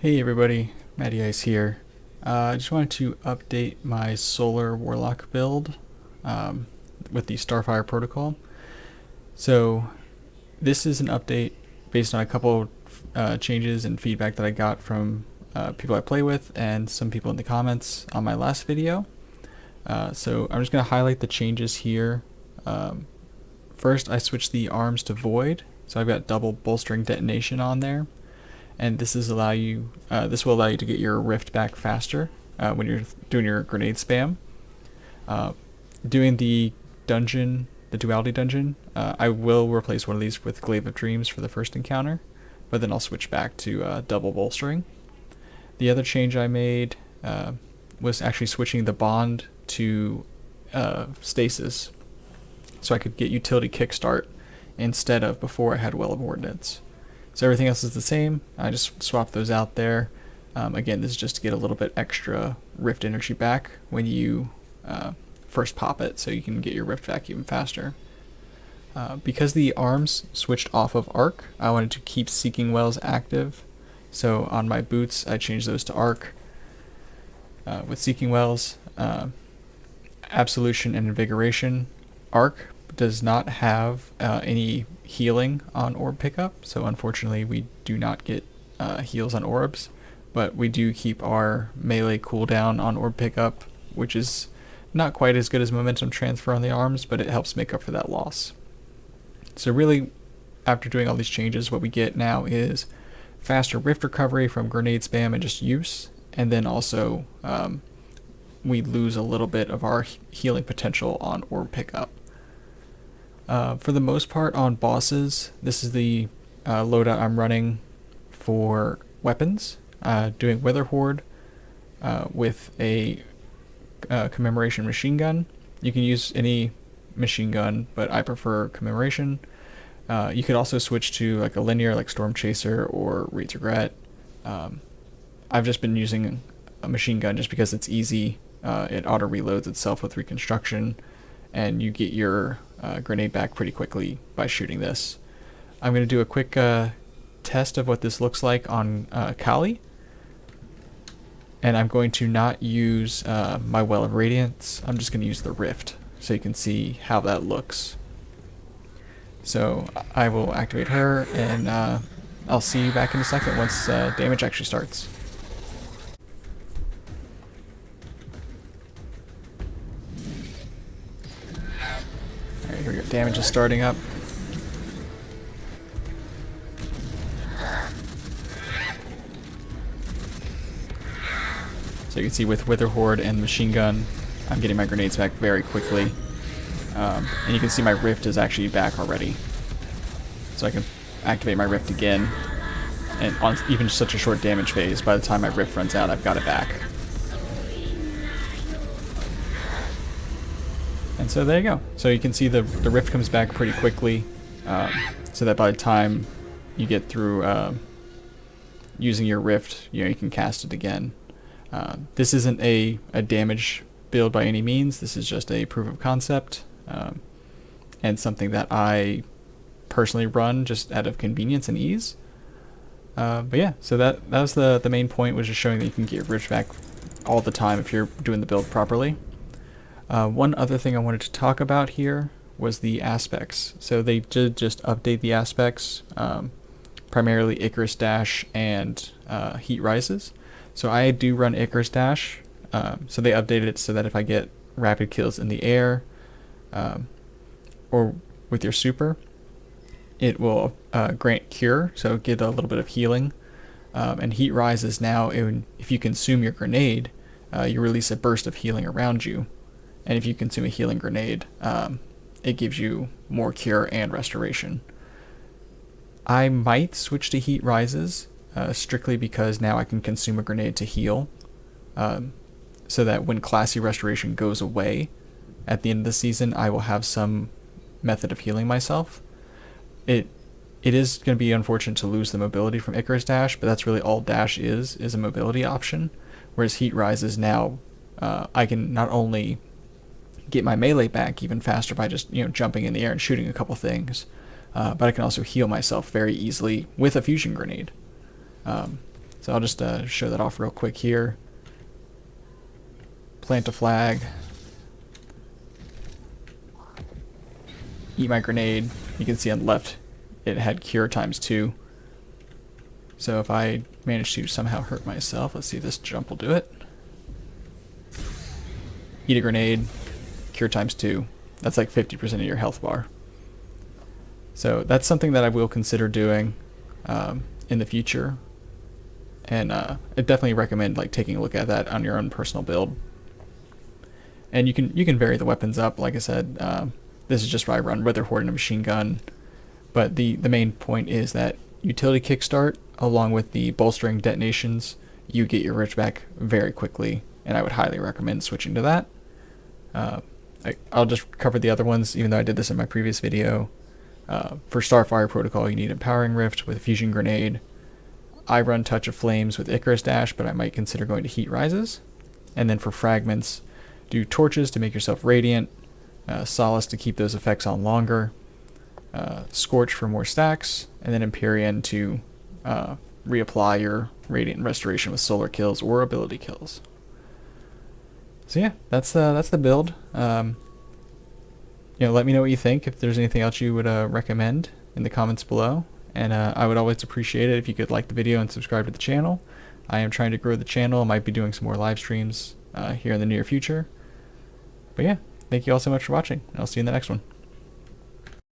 Hey everybody, Matty Ice here. I just wanted to update my Solar Warlock build with the Starfire protocol. So this is an update based on a couple changes and feedback that I got from people I play with and some people in the comments on my last video. So I'm just going to highlight the changes here. First, I switched the arms to void, so I've got double bolstering detonation on there. And this will allow you to get your rift back faster when you're doing your grenade spam. Doing the dungeon, the duality dungeon, I will replace one of these with Glaive of Dreams for the first encounter, but then I'll switch back to double bolstering. The other change I made was actually switching the bond to stasis, so I could get utility kickstart instead of before I had Well of Ordnance. So everything else is the same. I just swapped those out there. Again, this is just to get a little bit extra rift energy back when you first pop it, so you can get your rift back even faster. Because the arms switched off of arc, I wanted to keep Seeking Wells active. So on my boots, I changed those to arc. With Seeking Wells, Absolution and Invigoration, arc does not have any healing on orb pickup, so unfortunately we do not get heals on orbs, but we do keep our melee cooldown on orb pickup, which is not quite as good as momentum transfer on the arms, but it helps make up for that loss. So really, after doing all these changes, what we get now is faster rift recovery from grenade spam and just use, and then also we lose a little bit of our healing potential on orb pickup. For the most part on bosses, this is the loadout I'm running for weapons, doing Wither Horde with a Commemoration machine gun. You can use any machine gun, but I prefer Commemoration. You could also switch to like a linear like Storm Chaser or Reed's Regret. I've just been using a machine gun just because it's easy. It auto reloads itself with reconstruction, and you get your grenade back pretty quickly by shooting this. I'm going to do a quick test of what this looks like on Kali, and I'm going to not use my Well of Radiance. I'm just going to use the Rift so you can see how that looks. So I will activate her, and I'll see you back in a second once damage actually starts. Alright, here we go. Damage is starting up. So you can see with Wither Horde and Machine Gun, I'm getting my grenades back very quickly. And you can see my Rift is actually back already. So I can activate my Rift again. And on even such a short damage phase, by the time my Rift runs out, I've got it back. And so there you go. So you can see the Rift comes back pretty quickly, so that by the time you get through using your Rift, you can cast it again. This isn't a damage build by any means. This is just a proof of concept, and something that I personally run just out of convenience and ease. But yeah, so that was the main point, was just showing that you can get your Rift back all the time if you're doing the build properly. One other thing I wanted to talk about here was the aspects. So they did just update the aspects, primarily Icarus Dash and Heat Rises. So I do run Icarus Dash, so they updated it so that if I get rapid kills in the air, or with your super, it will grant Cure, so get a little bit of healing. And Heat Rises now, if you consume your grenade, you release a burst of healing around you. And if you consume a healing grenade, it gives you more Cure and Restoration. I might switch to Heat Rises, strictly because now I can consume a grenade to heal, so that when Classy Restoration goes away at the end of the season, I will have some method of healing myself. It is going to be unfortunate to lose the mobility from Icarus Dash, but that's really all Dash is a mobility option, whereas Heat Rises now, I can not only get my melee back even faster by just jumping in the air and shooting a couple things, but I can also heal myself very easily with a fusion grenade. So I'll just show that off real quick here. Plant a flag. Eat my grenade. You can see on the left it had cure ×2. So if I manage to somehow hurt myself, let's see if this jump will do it. Eat a grenade, cure ×2. That's like 50% of your health bar. So that's something that I will consider doing in the future. And I definitely recommend like taking a look at that on your own personal build. And you can vary the weapons up. Like I said, this is just what I run Wither Horde and a machine gun. But the main point is that utility kickstart, along with the bolstering detonations, you get your rich back very quickly, and I would highly recommend switching to that. I'll just cover the other ones, even though I did this in my previous video. For Starfire Protocol, you need Empowering Rift with Fusion Grenade. I run Touch of Flames with Icarus Dash, but I might consider going to Heat Rises. And then for Fragments, do Torches to make yourself Radiant, Solace to keep those effects on longer, Scorch for more stacks, and then Empyrean to reapply your Radiant Restoration with solar kills or ability kills. So yeah, that's the build. Let me know what you think. If there's anything else you would recommend in the comments below, and I would always appreciate it if you could like the video and subscribe to the channel. I am trying to grow the channel. I might be doing some more live streams here in the near future. But yeah, thank you all so much for watching, and I'll see you in the next one.